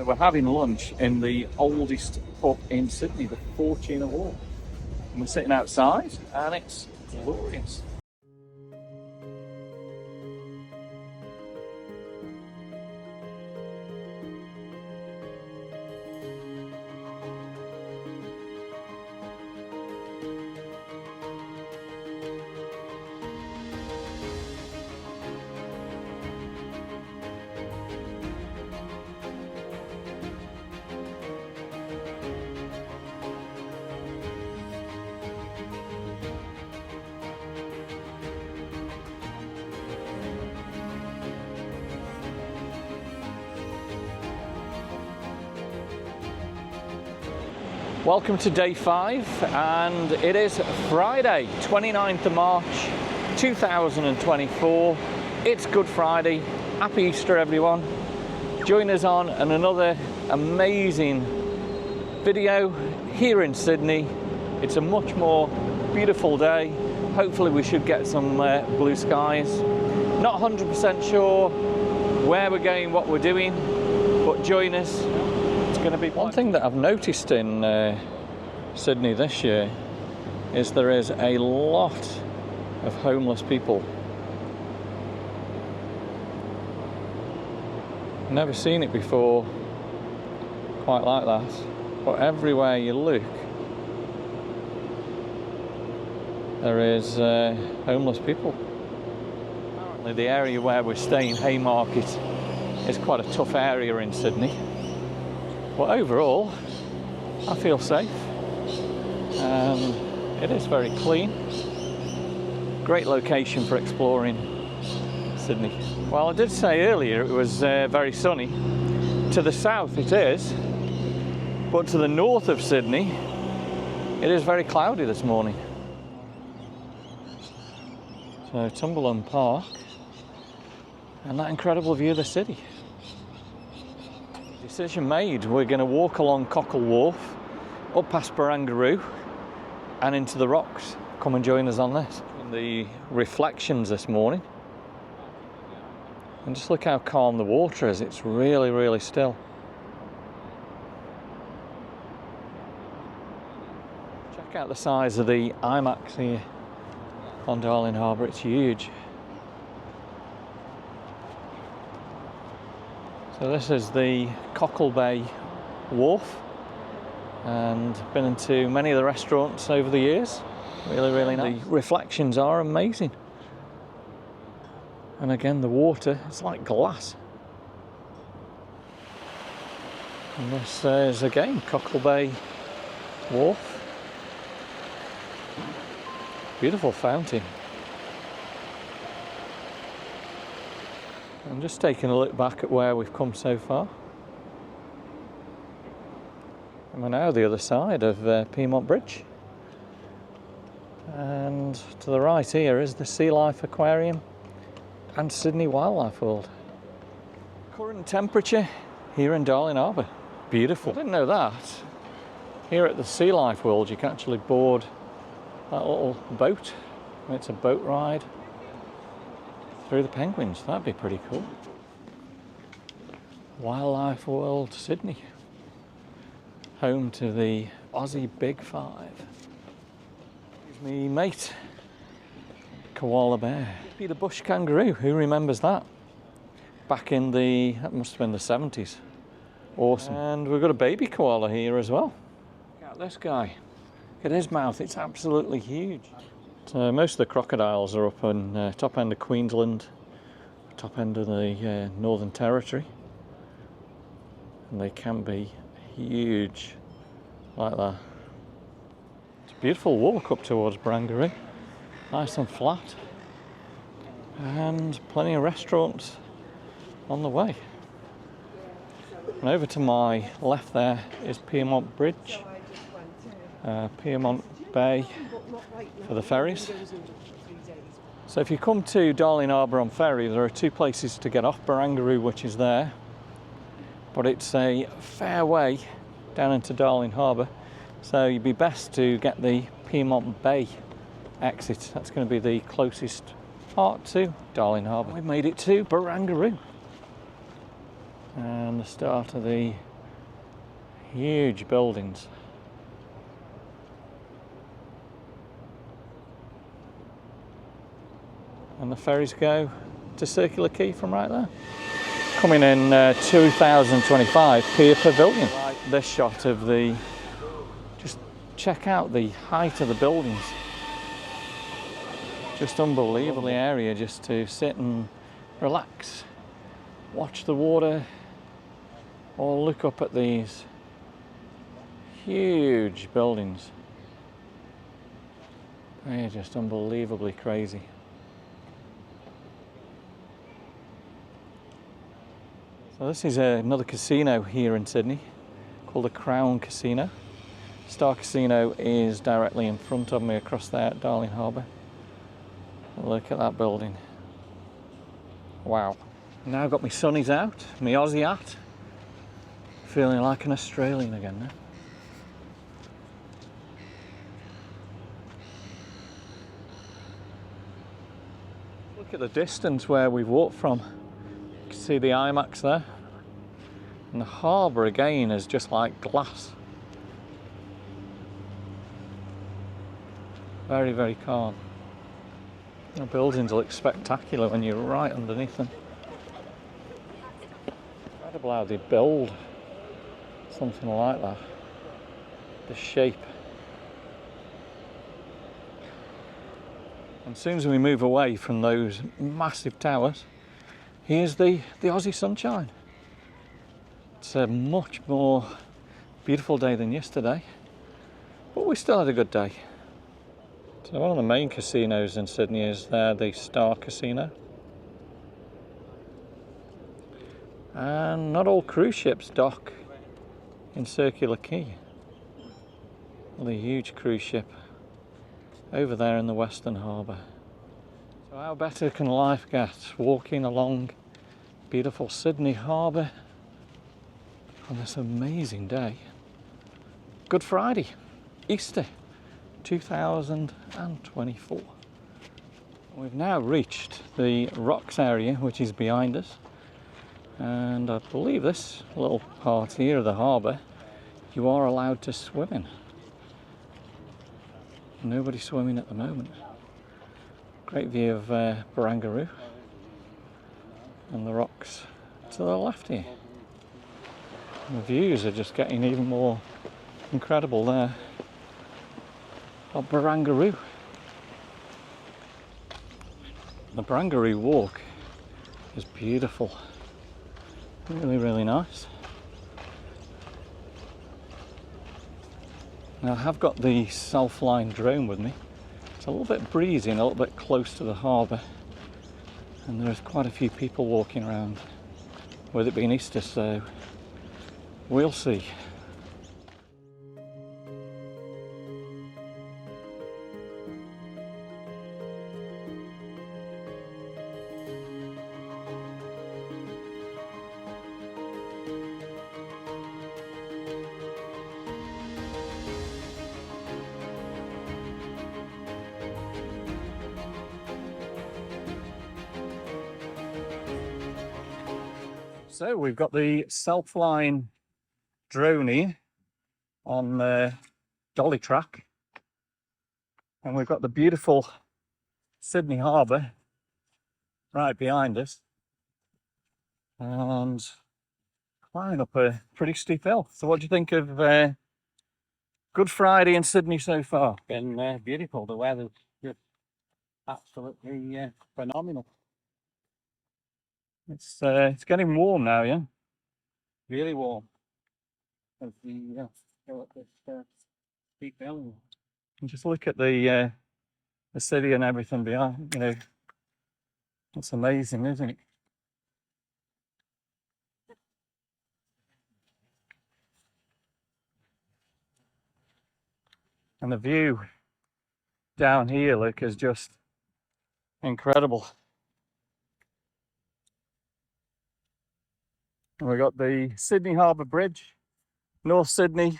We're having lunch in the oldest pub in Sydney, the Fortuna Hall. And we're sitting outside and it's glorious. Welcome to day 5, and it is Friday, 29th of March 2024. It's Good Friday. Happy Easter, everyone. Join us on another amazing video here in Sydney. It's a much more beautiful day. Hopefully we should get some blue skies. Not 100% sure where we're going, what we're doing, but join us. Going to be one thing that I've noticed in Sydney this year is there is a lot of homeless people. Never seen it before quite like that, but everywhere you look there is homeless people. Apparently the area where we're staying, Haymarket, is quite a tough area in Sydney. But overall, I feel safe, and it is very clean. Great location for exploring Sydney. Well, I did say earlier it was very sunny. To the south it is, but to the north of Sydney, it is very cloudy this morning. So Tumberland Park, and that incredible view of the city. Decision made. We're going to walk along Cockle Wharf, up past Barangaroo and into the rocks. Come and join us on this. The reflections this morning, and just look how calm the water is. It's really, really still. Check out the size of the IMAX here on Darling Harbour. It's huge. So this is the Cockle Bay Wharf, and been into many of the restaurants over the years. Really, really nice. The reflections are amazing. And again, the water, it's like glass. And this is again Cockle Bay Wharf. Beautiful fountain. I'm just taking a look back at where we've come so far. And we're now the other side of Piedmont Bridge. And to the right here is the Sea Life Aquarium and Sydney Wildlife World. Current temperature here in Darling Harbour. Beautiful. I didn't know that. Here at the Sea Life World you can actually board that little boat. It's a boat ride through the penguins. That'd be pretty cool. Wildlife World Sydney, home to the Aussie Big Five. Here's me mate, koala bear. Peter bush kangaroo, who remembers that? Back in that must have been the 70s. Awesome. And we've got a baby koala here as well. Look at this guy. Look at his mouth, it's absolutely huge. So most of the crocodiles are up on top end of Queensland, top end of the Northern Territory, and they can be huge like that. It's a beautiful walk up towards Barangaroo, nice and flat, and plenty of restaurants on the way. And over to my left there is Piedmont Bridge, Piedmont Bay for the ferries. So if you come to Darling Harbour on ferry, there are two places to get off. Barangaroo, which is there, but it's a fair way down into Darling Harbour, so you'd be best to get the Piedmont Bay exit. That's going to be the closest part to Darling Harbour. We've made it to Barangaroo, and the start of the Huge buildings. And the ferries go to Circular Quay from right there. Coming in 2025 Pier Pavilion. Like this shot of the, just check out the height of the buildings. Just unbelievable area just to sit and relax, watch the water, or look up at these huge buildings. They're just unbelievably crazy. So this is another casino here in Sydney called the Crown Casino. Star Casino is directly in front of me across there at Darling Harbour. Look at that building. Wow. Now I've got my sunnies out, my Aussie hat. Feeling like an Australian again now. Look at the distance where we've walked from. You can see the IMAX there. And the harbour again is just like glass. Very, very calm. The buildings look spectacular when you're right underneath them. Incredible how they build something like that. The shape. And as soon as we move away from those massive towers, here's the Aussie sunshine. It's a much more beautiful day than yesterday, but we still had a good day. So one of the main casinos in Sydney is the Star Casino. And not all cruise ships dock in Circular Quay. The huge cruise ship over there in the Western Harbour. So how better can life get, walking along beautiful Sydney Harbour on this amazing day. Good Friday, Easter 2024. We've now reached the rocks area, which is behind us, and I believe this little part here of the harbour you are allowed to swim in. Nobody's swimming at the moment. Great view of Barangaroo and the rocks to the left here. And the views are just getting even more incredible there of Barangaroo. The Barangaroo walk is beautiful. Really, really nice. Now I have got the self-flying drone with me. It's a little bit breezy and a little bit close to the harbour, and there's quite a few people walking around with it being Easter, so we'll see. So we've got the self-flying drone here on the dolly track, and we've got the beautiful Sydney Harbour right behind us, and climbing up a pretty steep hill. So what do you think of Good Friday in Sydney so far? Been beautiful. The weather's just absolutely phenomenal. It's getting warm now, yeah? Really warm. As we go up this steep hill. And just look at the city and everything behind, you know. It's amazing, isn't it? And the view down here, look, is just incredible. And we've got the Sydney Harbour Bridge, North Sydney,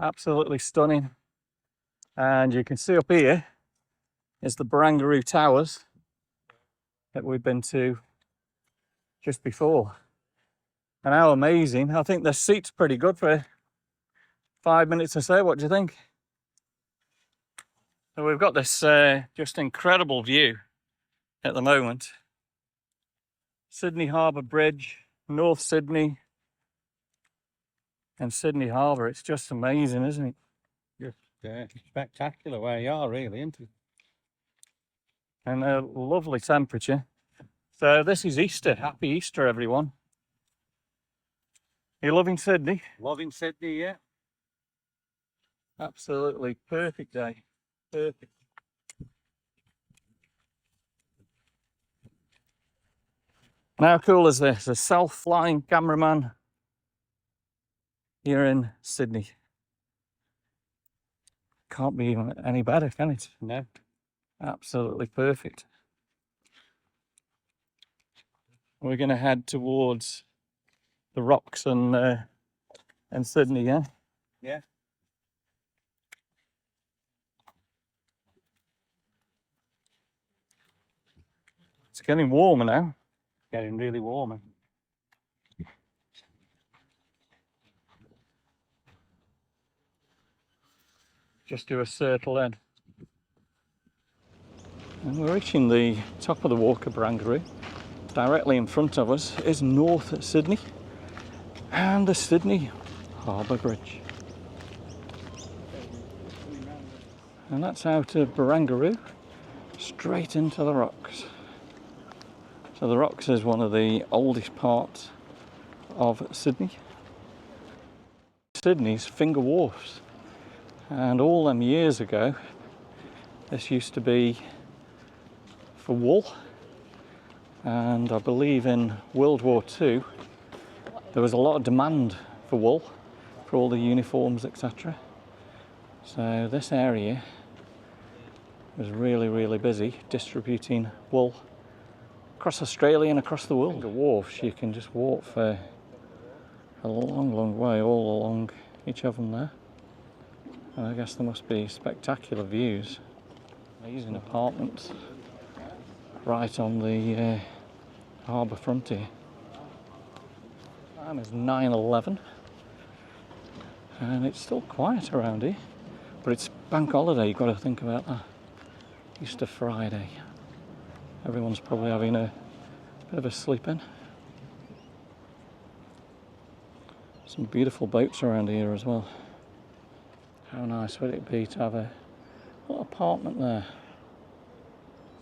absolutely stunning. And you can see up here is the Barangaroo Towers that we've been to just before. And how amazing. I think the seat's pretty good for 5 minutes or so. What do you think? So we've got this just incredible view at the moment. Sydney Harbour Bridge, North Sydney, and Sydney Harbour. It's just amazing, isn't it? Just spectacular where you are, really, isn't it? And a lovely temperature. So this is Easter. Happy Easter, everyone. You loving Sydney? Loving Sydney, yeah. Absolutely perfect day. Perfect. And how cool is this? A self-flying cameraman here in Sydney. Can't be any better, can it? No. Absolutely perfect. We're going to head towards the rocks and Sydney, yeah? Yeah. It's getting warmer now. Getting really warmer. Just do a circle then. And we're reaching the top of the Walker Barangaroo. Directly in front of us is North Sydney and the Sydney Harbour Bridge. And that's out of Barangaroo, straight into the rocks. So the rocks is one of the oldest parts of Sydney. Sydney's Finger Wharfs. And all them years ago, this used to be for wool. And I believe in World War II, there was a lot of demand for wool, for all the uniforms, etc. So this area was really, really busy distributing wool across Australia and across the world. The wharfs, you can just walk for a long, long way all along each of them there. And I guess there must be spectacular views. Amazing apartments right on the harbour front here. Time is 9:11 and it's still quiet around here, but it's bank holiday, you've got to think about that. Easter Friday. Everyone's probably having a bit of a sleep in. Some beautiful boats around here as well. How nice would it be to have a little apartment there?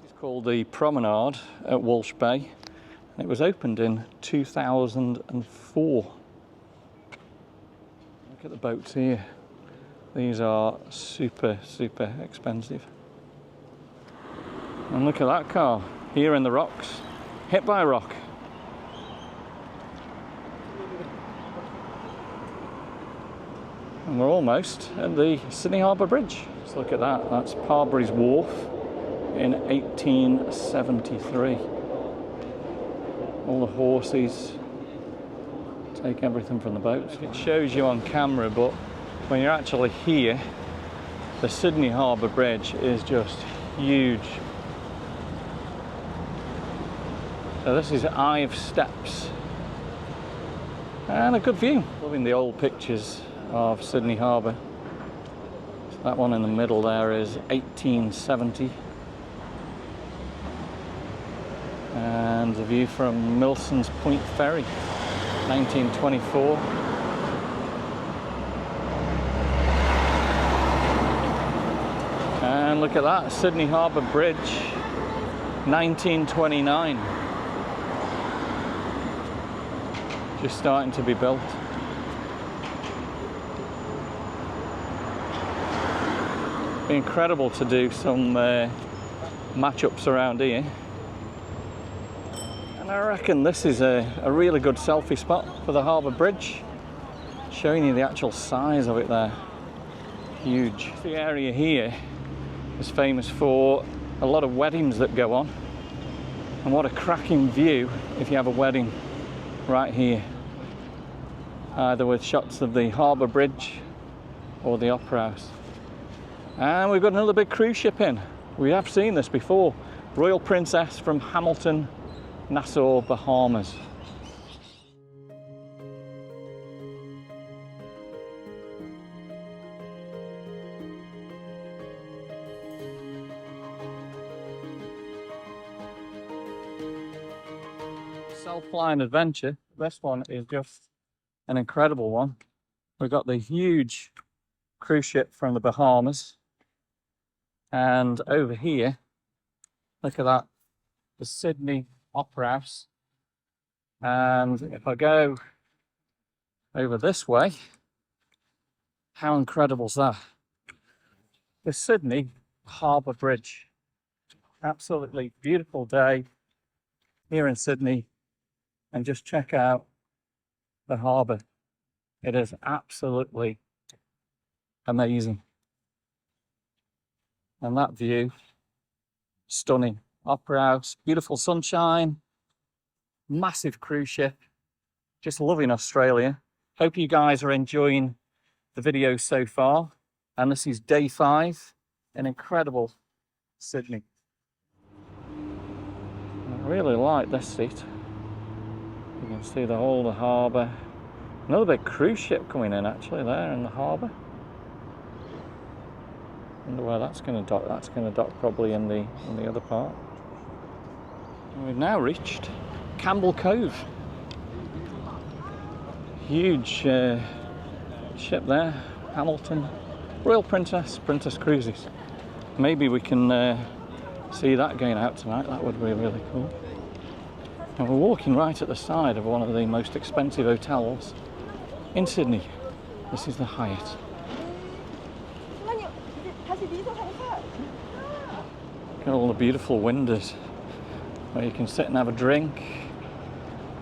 It's called the Promenade at Walsh Bay. And it was opened in 2004. Look at the boats here. These are super, super expensive. And look at that car here in the rocks, hit by a rock. And we're almost at the Sydney Harbour Bridge. Let's look at that. That's Parbury's Wharf in 1873. All the horses take everything from the boats. It shows you on camera, but when you're actually here, the Sydney Harbour Bridge is just huge. So this is Ive Steps. And a good view. Loving the old pictures of Sydney Harbour. So that one in the middle there is 1870. And the view from Milson's Point Ferry, 1924. And look at that, Sydney Harbour Bridge, 1929. Just starting to be built. It'd be incredible to do some match-ups around here. And I reckon this is a really good selfie spot for the Harbour Bridge. Showing you the actual size of it there. Huge. The area here is famous for a lot of weddings that go on. And what a cracking view if you have a wedding right here. Either with shots of the Harbour Bridge or the Opera House. And we've got another big cruise ship in. We have seen this before. Royal Princess from Hamilton, Nassau, Bahamas. Self-flying adventure. This one is just an incredible one. We've got the huge cruise ship from the Bahamas. And over here, look at that, the Sydney Opera House. And if I go over this way, how incredible is that? The Sydney Harbour Bridge. Absolutely beautiful day here in Sydney. And just check out the harbour. It is absolutely amazing. And that view, stunning. Opera House, beautiful sunshine, massive cruise ship. Just loving Australia. Hope you guys are enjoying the video so far. And this is day 5 in incredible Sydney. I really like this seat. You can see the whole of the harbour. Another big cruise ship coming in actually there in the harbour. Wonder where that's going to dock. That's going to dock probably in the other part. And we've now reached Campbell Cove. Huge ship there, Hamilton, Royal Princess Cruises. Maybe we can see that going out tonight. That would be really cool. And we're walking right at the side of one of the most expensive hotels in Sydney. This is the Hyatt. Look at all the beautiful windows where you can sit and have a drink.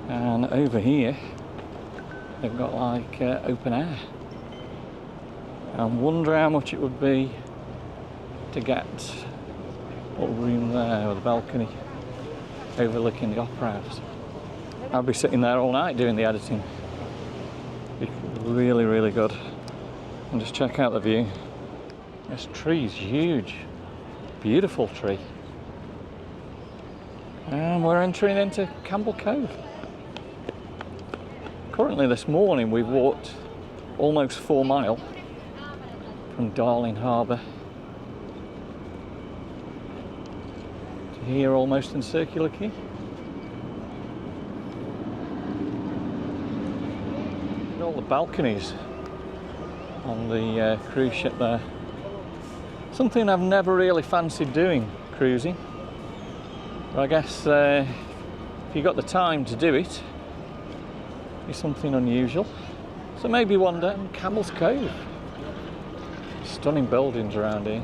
And over here, they've got like open air. I wonder how much it would be to get a little room there with a balcony overlooking the Opera House. I'll be sitting there all night doing the editing. Be really, really good. And just check out the view. This tree's huge. Beautiful tree. And we're entering into Campbell Cove. Currently this morning we've walked almost 4 miles from Darling Harbour to here, almost in Circular Quay. Look at all the balconies on the cruise ship there. Something I've never really fancied doing, cruising. But I guess if you got the time to do it, it's something unusual. So maybe one day in Campbell's Cove. Stunning buildings around here.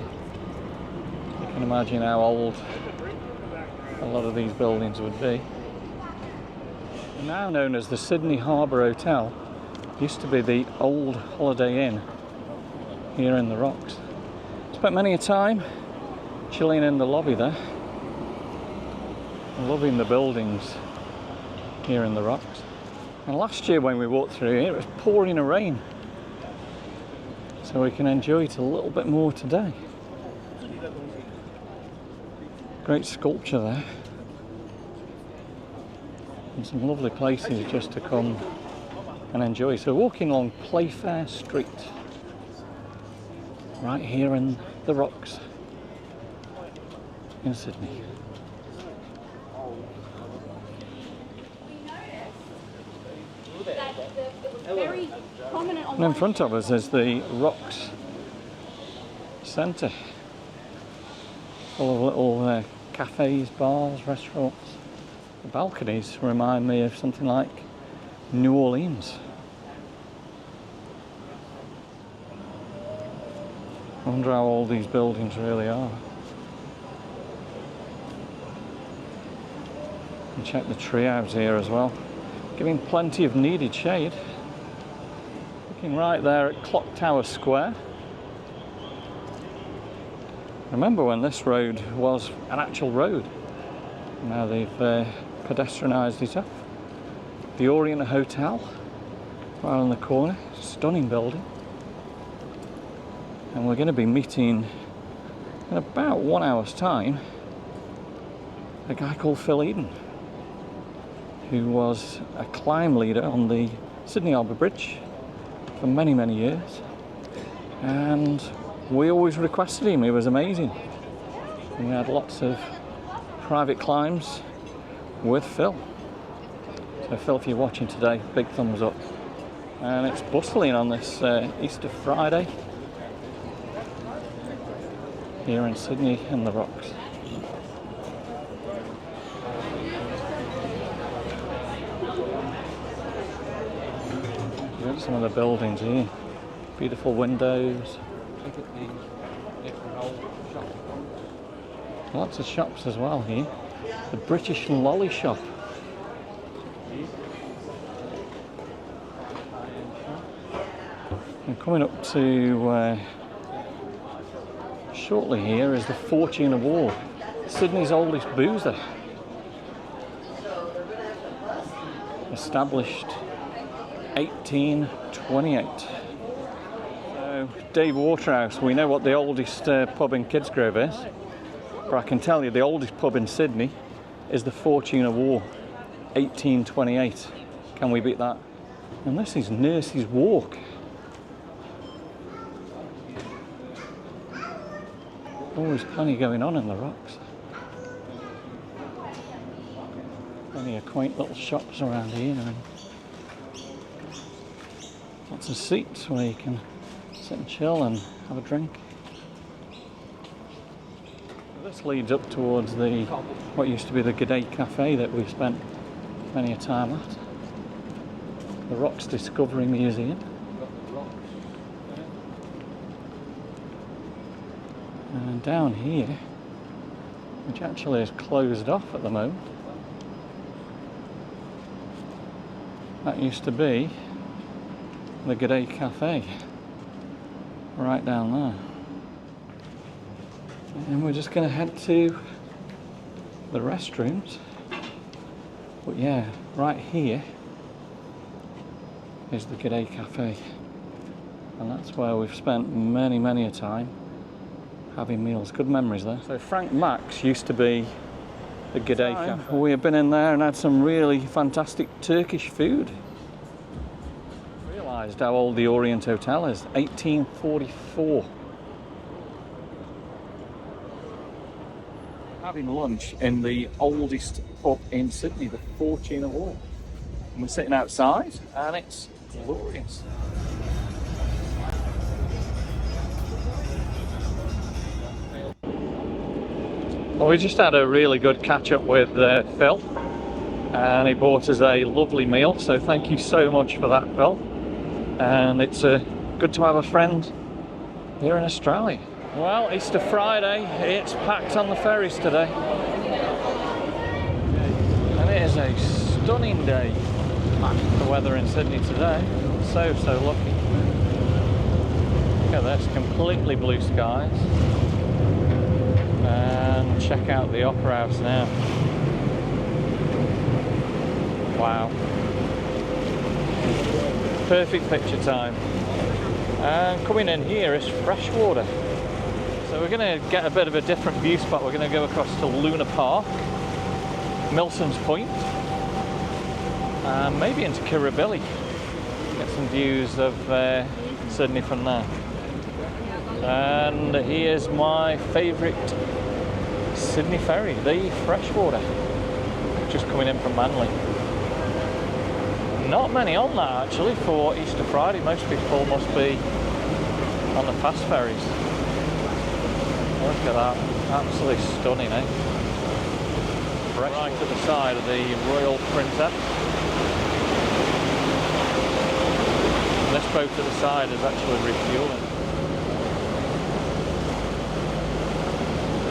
You can imagine how old a lot of these buildings would be. Now known as the Sydney Harbour Hotel, used to be the old Holiday Inn here in the Rocks. Spent many a time chilling in the lobby there. Loving the buildings here in the Rocks. And last year when we walked through here, it was pouring a rain. So we can enjoy it a little bit more today. Great sculpture there. And some lovely places just to come and enjoy. So walking along Playfair Street, right here in the Rocks in Sydney. And in front of us is the Rocks Centre, full of little cafes, bars, restaurants. The balconies remind me of something like New Orleans. I wonder how old these buildings really are. And check the treehouse here as well, giving plenty of needed shade. Looking right there at Clock Tower Square. Remember when this road was an actual road? Now they've pedestrianised it up. The Orient Hotel, right on the corner, stunning building. And we're going to be meeting in about 1 hour's time a guy called Phil Eden, who was a climb leader on the Sydney Harbour Bridge for many, many years. And we always requested him, he was amazing. And we had lots of private climbs with Phil. So Phil, if you're watching today, big thumbs up. And it's bustling on this Easter Friday here in Sydney and the Rocks. Look at some of the buildings here. Beautiful windows. Lots of shops as well here. The British Lolly Shop. And coming up to shortly here is the Fortune Award, Sydney's oldest boozer. Established 1828. So, Dave Waterhouse, we know what the oldest pub in Kidsgrove is, but I can tell you the oldest pub in Sydney is the Fortune Award, 1828. Can we beat that? And this is Nurse's Walk. Always plenty going on in the Rocks. Plenty of quaint little shops around here and lots of seats where you can sit and chill and have a drink. This leads up towards the what used to be the G'day Cafe that we've spent many a time at. The Rocks Discovery Museum. And down here, which actually is closed off at the moment, that used to be the G'day Cafe, right down there. And we're just going to head to the restrooms. But yeah, right here is the G'day Cafe. And that's where we've spent many a time having meals. Good memories there. So Frank Max used to be the G'day Cafe. We have been in there and had some really fantastic Turkish food. Realised how old the Orient Hotel is, 1844. Having lunch in the oldest pub in Sydney, the Fortune Award. And we're sitting outside and it's glorious. Well, we just had a really good catch up with Phil, and he bought us a lovely meal, so thank you so much for that, Phil. And it's good to have a friend here in Australia. Well, Easter Friday, it's packed on the ferries today. And it is a stunning day. The weather in Sydney today, so lucky. Look at this, completely blue skies. And check out the Opera House now. Wow. Perfect picture time. And coming in here is freshwater. So we're going to get a bit of a different view spot. We're going to go across to Luna Park, Milson's Point, and maybe into Kirribilli. Get some views of Sydney from there. And here's my favourite Sydney ferry, the Freshwater, just coming in from Manly. Not many on that actually for Easter Friday. Most people must be on the fast ferries. Look at that, absolutely stunning, eh? Right at the side of the Royal Princess. And this boat at the side is actually refuelling.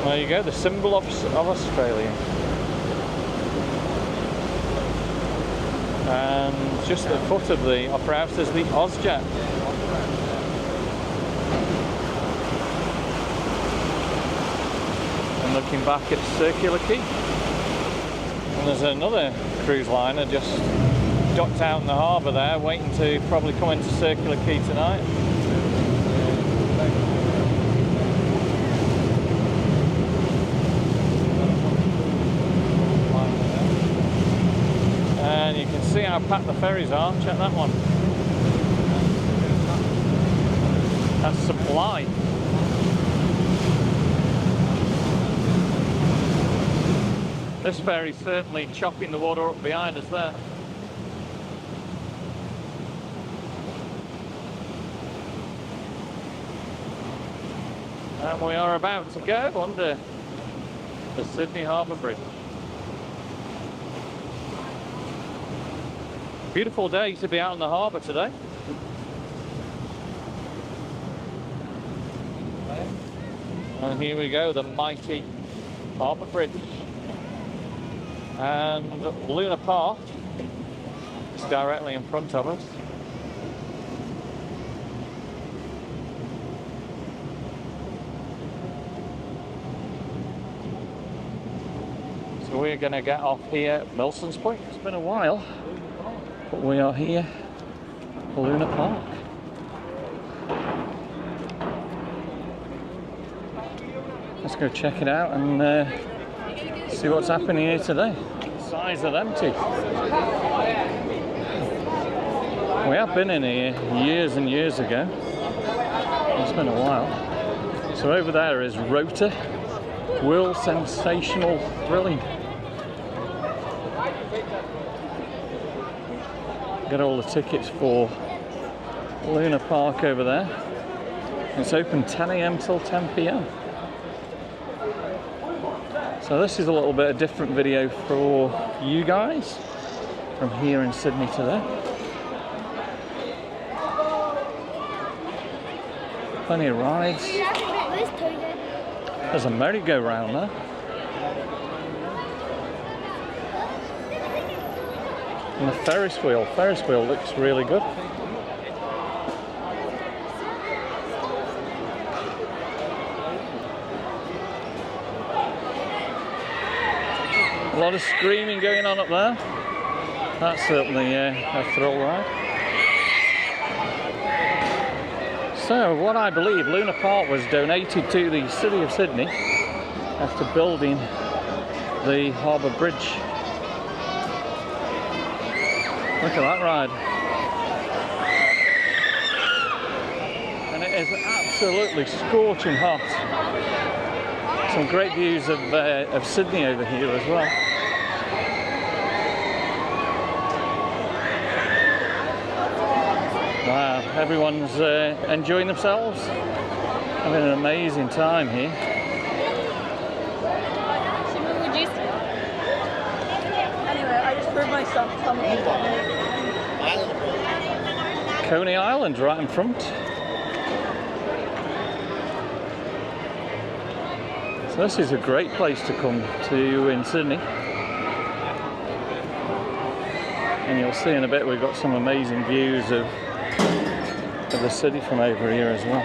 There you go, the symbol of Australia. And just at the foot of the Opera House is the Ozjet. And looking back at Circular Quay. And there's another cruise liner just docked out in the harbour there, waiting to probably come into Circular Quay tonight. And you can see how packed the ferries are. Check that one. That's Supply. This ferry's certainly chopping the water up behind us there. And we are about to go under the Sydney Harbour Bridge. Beautiful day to be out on the harbour today. And here we go, the mighty Harbour Bridge. And Luna Park is directly in front of us. So we're going to get off here at Milson's Point. It's been a while, but we are here at Luna Park. Let's go check it out and see what's happening here today. The size of them two. We have been in here years and years ago. It's been a while. So over there is Rota, World Sensational Thrilling. Get all the tickets for Luna Park over there. It's open 10 AM till 10 PM. So this is a little bit of different video for you guys from here in Sydney today. Plenty of rides. There's a merry-go-round there. And the Ferris wheel looks really good. A lot of screaming going on up there. That's certainly a thrill ride. So, what I believe, Luna Park was donated to the City of Sydney after building the Harbour Bridge. Look at that ride. And it is absolutely scorching hot. Some great views of Sydney over here as well. Wow, everyone's enjoying themselves. Having an amazing time here. Coney Island right in front. So this is a great place to come to in Sydney. And you'll see in a bit we've got some amazing views of the city from over here as well.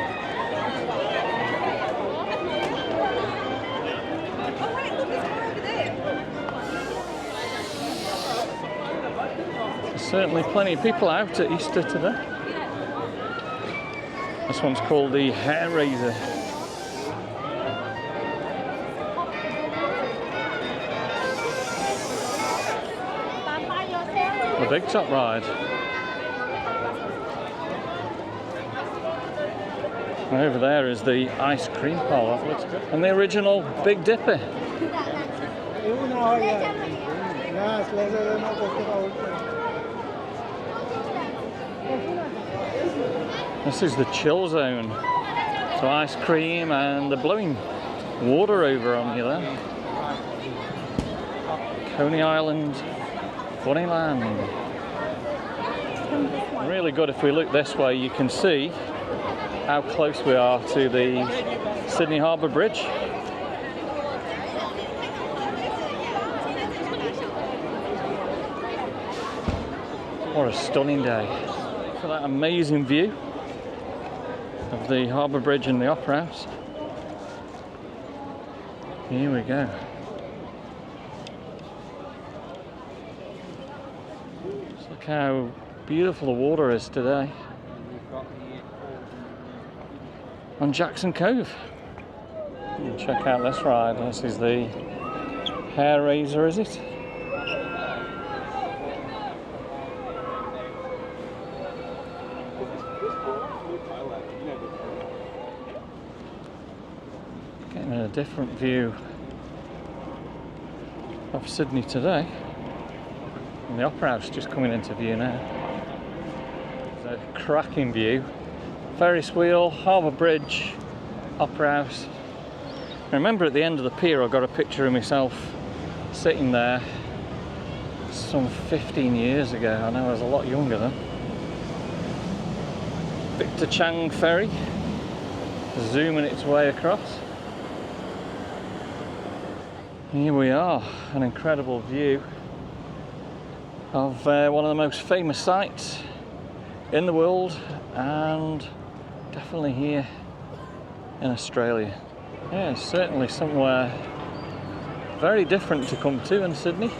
There's certainly plenty of people out at Easter today. This one's called the Hair Raiser. The Big Top ride. And over there is the ice cream parlour. That looks good. And the original Big Dipper. This is the chill zone. So ice cream and the blowing water over on you there. Coney Island Funnyland. Really good. If we look this way, you can see how close we are to the Sydney Harbour Bridge. What a stunning day. For that amazing view of the Harbour Bridge and the Opera House. Here we go. Just look how beautiful the water is today on Jackson Cove. And check out this ride. This is the Hair Raiser, is it? Getting a different view of Sydney today. And the Opera House just coming into view now. It's a cracking view. Ferris wheel, Harbour Bridge, Opera House. I remember at the end of the pier I got a picture of myself sitting there some 15 years ago. I know I was a lot younger then. Victor Chang Ferry zooming its way across. Here we are, an incredible view of one of the most famous sites in the world, and definitely here in Australia. Yeah, it's certainly somewhere very different to come to in Sydney.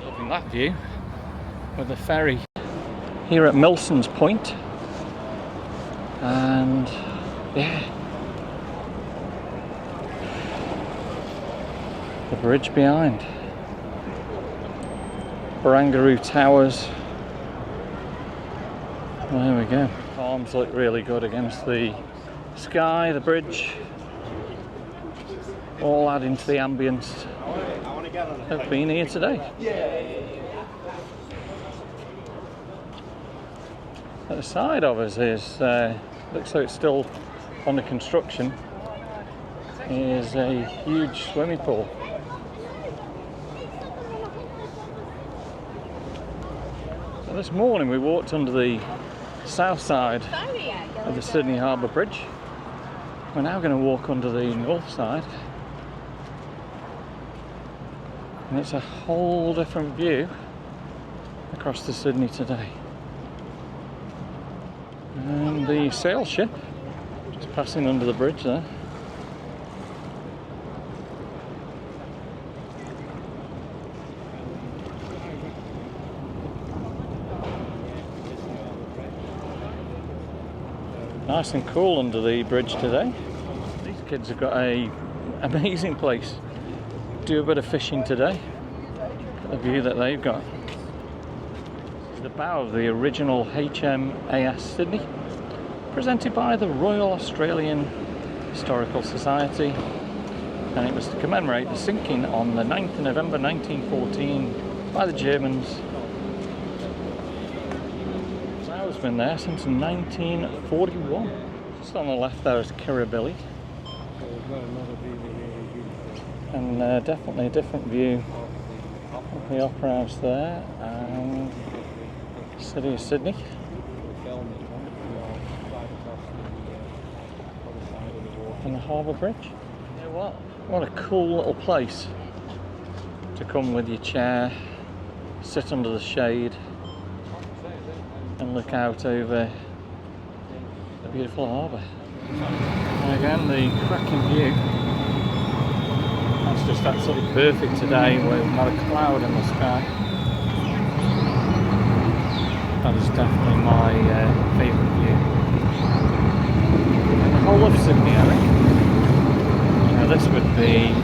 Loving that view with the ferry here at Milson's Point, and yeah, the bridge behind. Barangaroo Towers. Well, there we go. Palms look really good against the sky, the bridge. All adding to the ambience of being here today. At the side of us is, looks like it's still under construction, is a huge swimming pool. So this morning we walked under the south side of the Sydney Harbour Bridge. We're now going to walk under the north side, and it's a whole different view across the Sydney today. And the sail ship just passing under the bridge there. Nice and cool under the bridge today. These kids have got an amazing place. Do a bit of fishing today. Look at the view that they've got. It's the bow of the original HMAS Sydney, presented by the Royal Australian Historical Society, and it was to commemorate the sinking on the 9th of November 1914 by the Germans. It's been there since 1941. Just on the left there is Kirribilli, and definitely a different view of the Opera House there and the City of Sydney. And the Harbour Bridge. You know what a cool little place to come with your chair, sit under the shade and look out over the beautiful harbour. And again, the cracking view. That's just absolutely perfect today with not a cloud in the sky. That is definitely my favourite view in the whole of Sydney, I think. Now this would be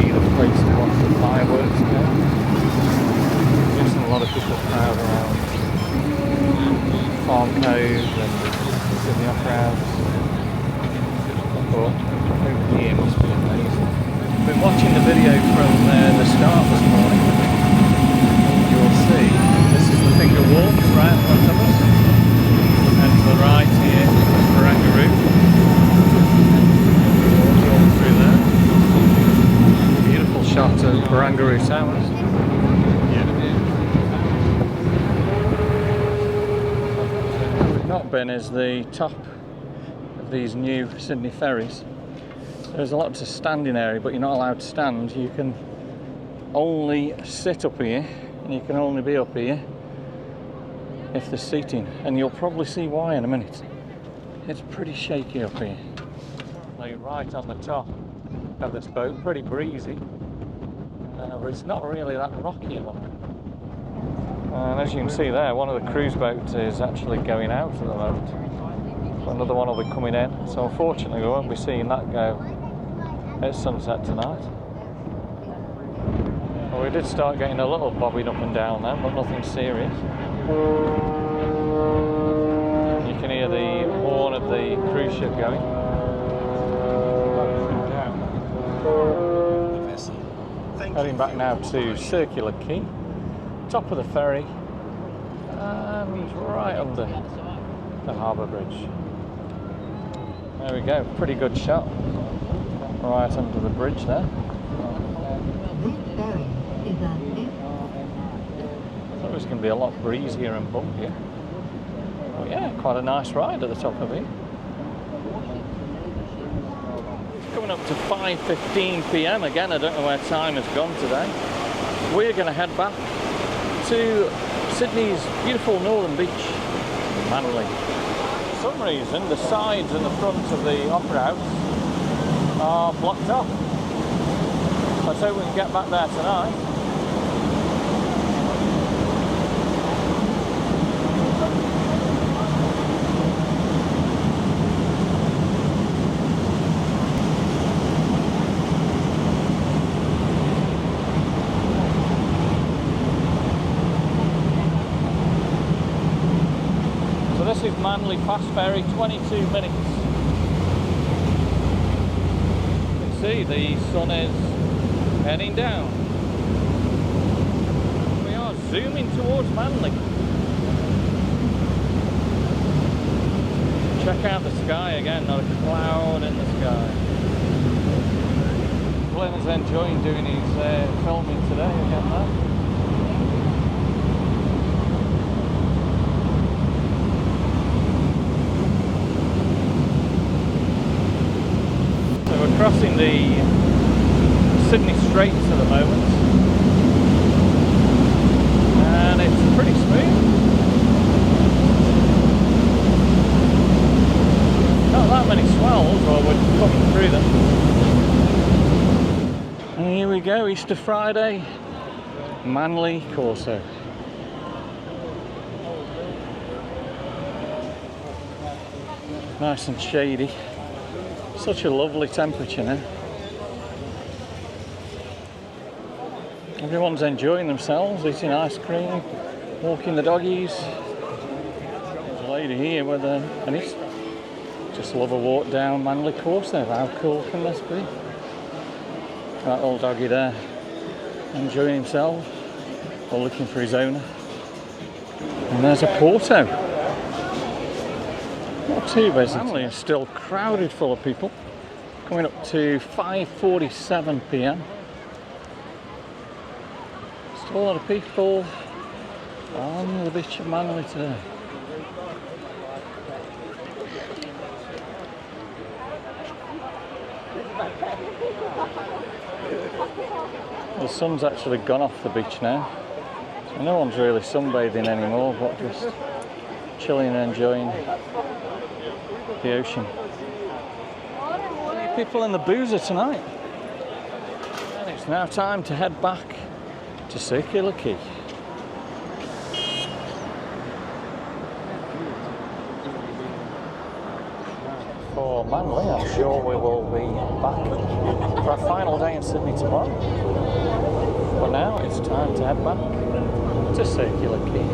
the place to watch the fireworks now. There's a lot of people crowd around Farm Cove and Sydney Opera House. But over here must be amazing. I've been watching the video from the start this morning. You'll see this is the Finger Walks right in front of us, and to the right here is Barangaroo. Walk through there. Beautiful shot of Barangaroo Towers. Not been is the top of these new Sydney ferries. There's a lot of standing area, but you're not allowed to stand. You can only sit up here, and you can only be up here if there's seating, and you'll probably see why in a minute. It's pretty shaky up here. Like right on the top of this boat, pretty breezy, but it's not really that rocky at the moment. And as you can see there, one of the cruise boats is actually going out at the moment. So another one will be coming in. So unfortunately we won't be seeing that go at sunset tonight. Well, we did start getting a little bobbing up and down then, but nothing serious. You can hear the horn of the cruise ship going. Heading back now to Circular Quay. Top of the ferry, and right under the harbour bridge. There we go, pretty good shot. Right under the bridge there. I thought it was going to be a lot breezier and bumpier. Well, yeah, quite a nice ride at the top of it. Coming up to 5:15 p.m. again, I don't know where time has gone today. We're going to head back to Sydney's beautiful northern beach, Manly. For some reason, the sides and the front of the Opera House are blocked off. Let's hope we can get back there tonight. This is Manly Fast Ferry, 22 minutes. You can see the sun is heading down. We are zooming towards Manly. Check out the sky again, not a cloud in the sky. Glenn is enjoying doing his filming today again there. We're crossing the Sydney Straits at the moment, and it's pretty smooth. Not that many swells, or we're coming through them. And here we go, Easter Friday, Manly Corso. Nice and shady. Such a lovely temperature now. Everyone's enjoying themselves, eating ice cream, walking the doggies. There's a lady here with an East. Just love a walk down Manly Corso. How cool can this be? That old doggy there, enjoying himself, or looking for his owner. And there's a Porto. Not too busy. Manly is still crowded full of people. Coming up to 5:47 p.m. Still a lot of people on the beach of Manly today. The sun's actually gone off the beach now, so no one's really sunbathing anymore, but just chilling and enjoying the ocean. People in the boozer tonight. And it's now time to head back to Circular Quay. For Manly, I'm sure we will be back for our final day in Sydney tomorrow. But now it's time to head back to Circular Quay.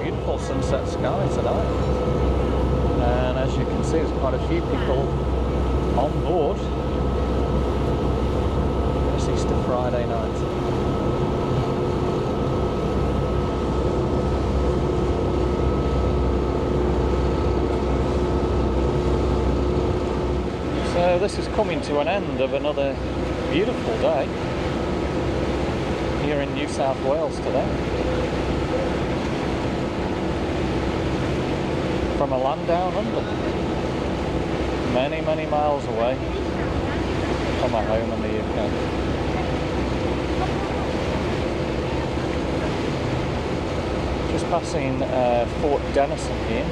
Beautiful sunset sky tonight. And as you can see, there's quite a few people on board this Easter Friday night. So this is coming to an end of another beautiful day here in New South Wales today. From a land down under. Many, many miles away from my home in the UK. Just passing Fort Denison here.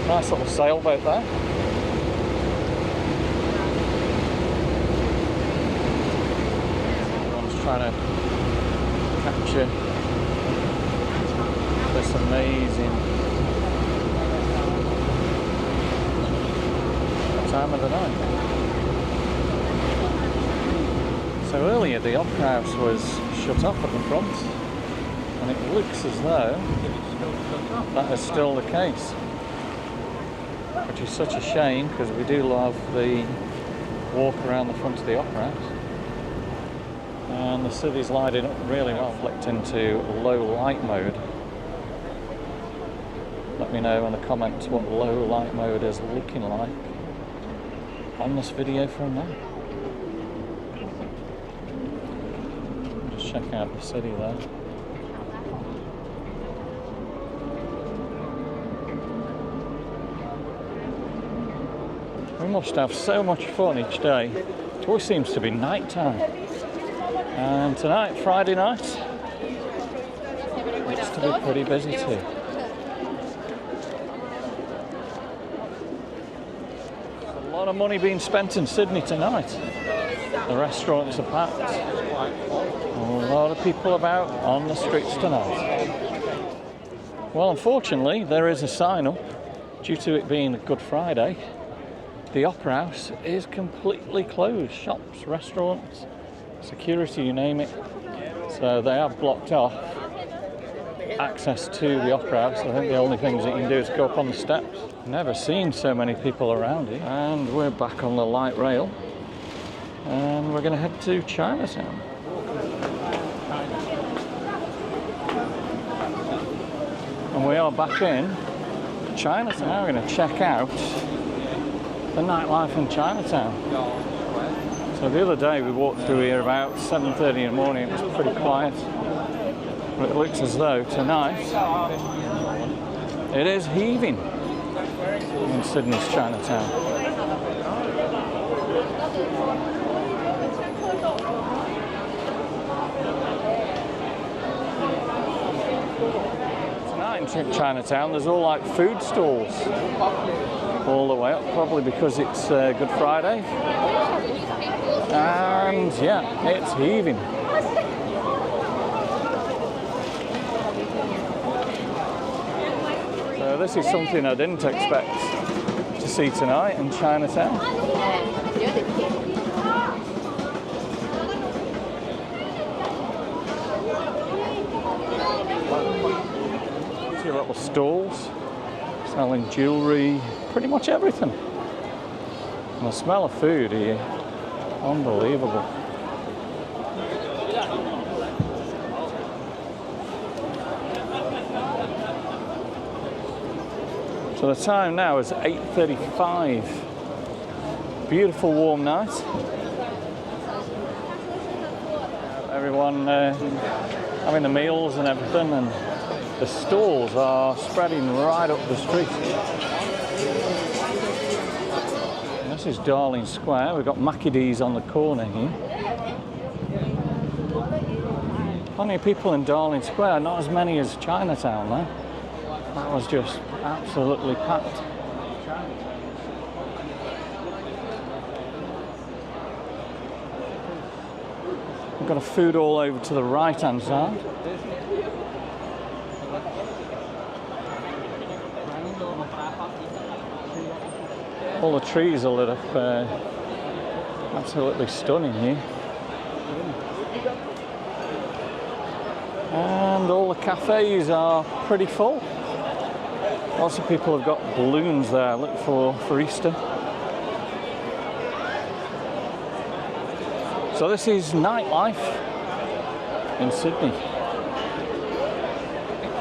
Nice little sailboat there. Everyone's trying to capture this amazing time of the night. So earlier the Opera House was shut off at the front, and it looks as though that is still the case, which is such a shame because we do love the walk around the front of the Opera House. And the city's lighting up really well. Flicked into low light mode. Let me know in the comments what low light mode is looking like on this video from now. Just check out the city there. We must have so much fun each day. It always seems to be night time. And tonight, Friday night, looks to be pretty busy too. A lot of money being spent in Sydney tonight. The restaurants are packed. A lot of people about on the streets tonight. Well, unfortunately, there is a sign up. Due to it being Good Friday, the Opera House is completely closed. Shops, restaurants, security, you name it. So they have blocked off access to the Opera House. I think the only things that you can do is go up on the steps. Never seen so many people around here. And we're back on the light rail. And we're going to head to Chinatown. And we are back in Chinatown. Now we're going to check out the nightlife in Chinatown. So the other day we walked through here about 7:30 in the morning. It was pretty quiet. But it looks as though tonight it is heaving in Sydney's Chinatown. Tonight in Chinatown there's all like food stalls all the way up, probably because it's Good Friday. And yeah, it's heaving. So this is something I didn't expect to see tonight in Chinatown. See little stalls selling jewellery, pretty much everything. And the smell of food here, unbelievable. So the time now is 8:35. Beautiful warm night. Everyone having the meals and everything, and the stalls are spreading right up the street. And this is Darling Square. We've got Mackie D's on the corner here. Plenty of people in Darling Square, not as many as Chinatown though. That was just absolutely packed. We've got a food all over to the right hand side. All the trees are lit up, absolutely stunning here. And all the cafes are pretty full. Lots of people have got balloons there, look for Easter. So this is nightlife in Sydney.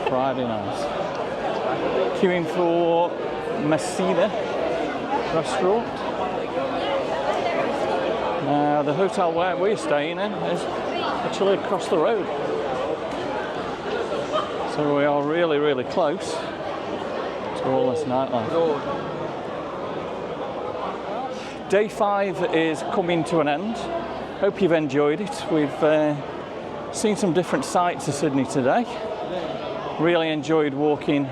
Friday night. Queuing for Messina restaurant. Now the hotel where we're staying in is actually across the road. So we are really, really close to all this nightlife. Day 5 is coming to an end. Hope you've enjoyed it. We've seen some different sights of Sydney today. Really enjoyed walking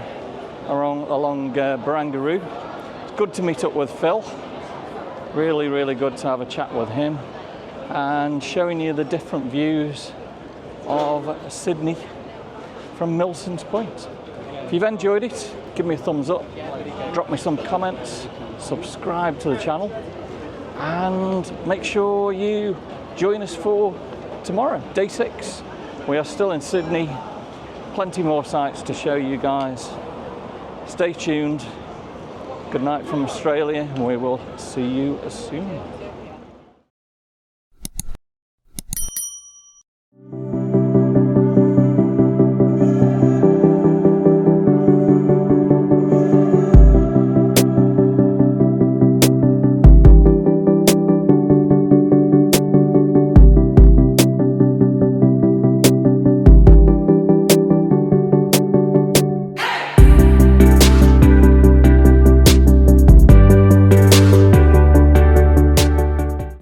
along Barangaroo. It's good to meet up with Phil. Really, really good to have a chat with him and showing you the different views of Sydney from Milson's Point. If you've enjoyed it, give me a thumbs up, drop me some comments, subscribe to the channel, and make sure you join us for tomorrow, day 6. We are still in Sydney, plenty more sights to show you guys. Stay tuned. Good night from Australia, and we will see you soon.